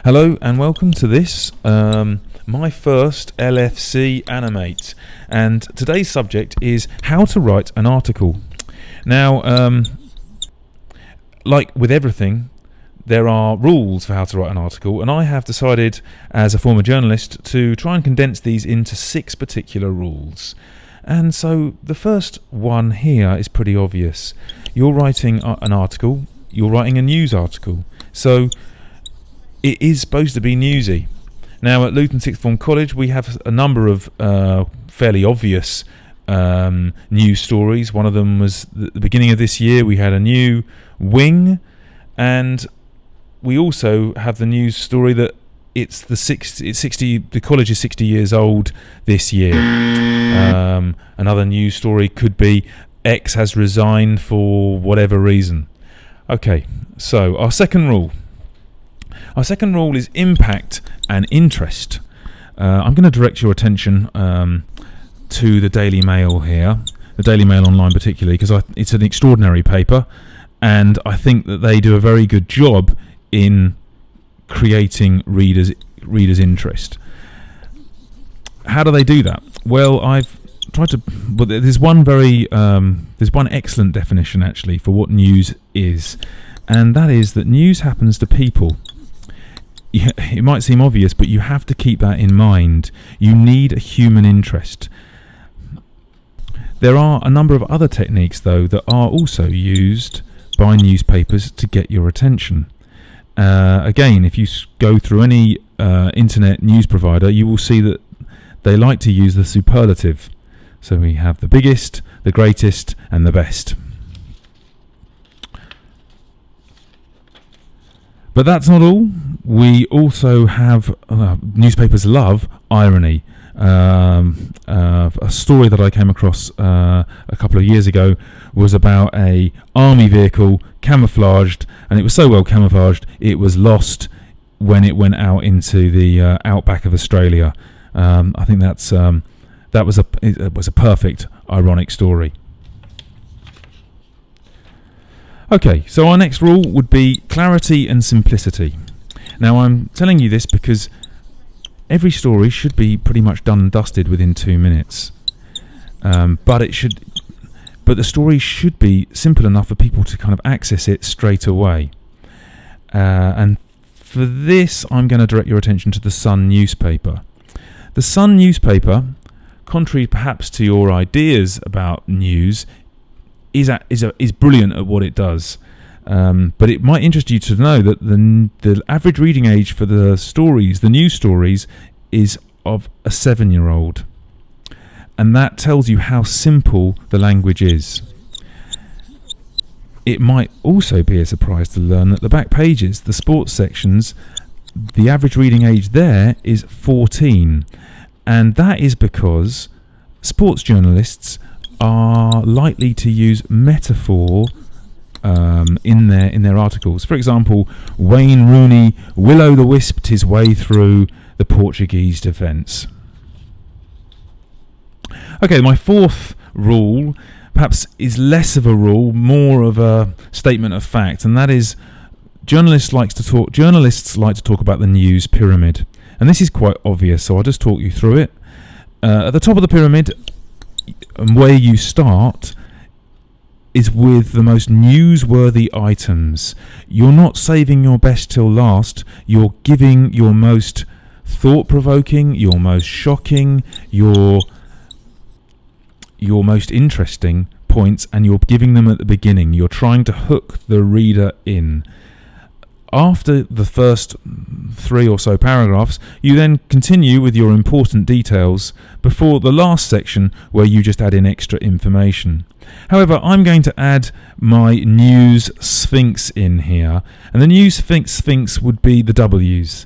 Hello and welcome to this, my first LFC Animate, and today's subject is how to write an article. Now, like with everything, there are rules for how to write an article, and I have decided as a former journalist to try and condense these into 6 particular rules. And so the first one here is pretty obvious. You're writing an article, you're writing a news article, so it is supposed to be newsy. Now at Luton Sixth Form College we have a number of fairly obvious news stories. One of them was at the beginning of this year we had a new wing, and we also have the news story that the college is 60 years old this year. Another news story could be X has resigned for whatever reason. Okay, so our second rule is impact and interest. I'm going to direct your attention to the Daily Mail here, the Daily Mail Online particularly, because it's an extraordinary paper, and I think that they do a very good job in creating readers' interest. How do they do that? Well, I've tried to. Well, there's one excellent definition actually for what news is, and that is that news happens to people. It might seem obvious, but you have to keep that in mind. You need a human interest. There are a number of other techniques, though, that are also used by newspapers to get your attention. Again, if you go through any internet news provider, you will see that they like to use the superlative. So we have the biggest, the greatest, and the best. But that's not all. We also have newspapers love irony. A story that I came across a couple of years ago was about a army vehicle camouflaged, and it was so well camouflaged it was lost when it went out into the outback of Australia. I think that was a perfect ironic story. Okay, so our next rule would be clarity and simplicity. Now I'm telling you this because every story should be pretty much done and dusted within 2 minutes, but the story should be simple enough for people to kind of access it straight away. And for this, I'm going to direct your attention to the Sun newspaper. The Sun newspaper, contrary perhaps to your ideas about news, is brilliant at what it does. But it might interest you to know that the average reading age for the news stories, is of a 7-year-old. And that tells you how simple the language is. It might also be a surprise to learn that the back pages, the sports sections, the average reading age there is 14. And that is because sports journalists are likely to use metaphor in their articles. For example, Wayne Rooney will-o'-the-wisped his way through the Portuguese defence. Okay, my fourth rule perhaps is less of a rule, more of a statement of fact, and that is journalists like to talk about the news pyramid. And this is quite obvious, so I'll just talk you through it. At the top of the pyramid, and where you start, is with the most newsworthy items. You're not saving your best till last. You're giving your most thought-provoking, your most shocking, your most interesting points, and you're giving them at the beginning. You're trying to hook the reader in. After the first 3 or so paragraphs, you then continue with your important details before the last section where you just add in extra information. However, I'm going to add my news sphinx in here, and the news sphinx would be the W's.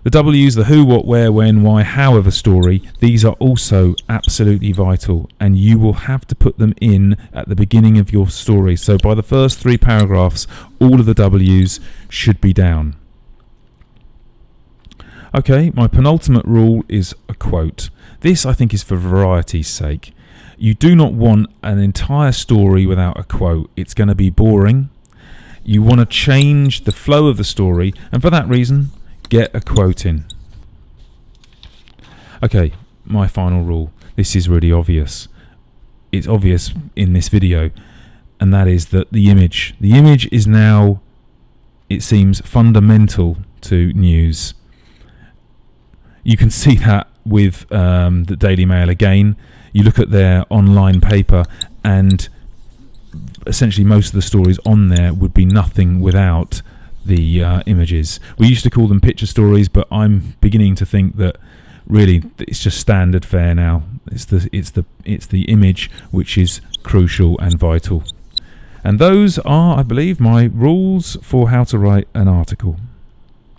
The W's, the who, what, where, when, why, how of a story, these are also absolutely vital, and you will have to put them in at the beginning of your story. So by the first 3 paragraphs, all of the W's should be down. Okay, my penultimate rule is a quote. This, I think, is for variety's sake. You do not want an entire story without a quote. It's going to be boring. You want to change the flow of the story, and for that reason, Get a quote in. Okay, my final rule. This is really obvious. It's obvious in this video, and that is that the image is now, it seems, fundamental to news. You can see that with the Daily Mail again. You look at their online paper, and essentially most of the stories on there would be nothing without the images. We used to call them picture stories, but I'm beginning to think that really it's just standard fare now. It's the image which is crucial and vital. And those are, I believe, my rules for how to write an article.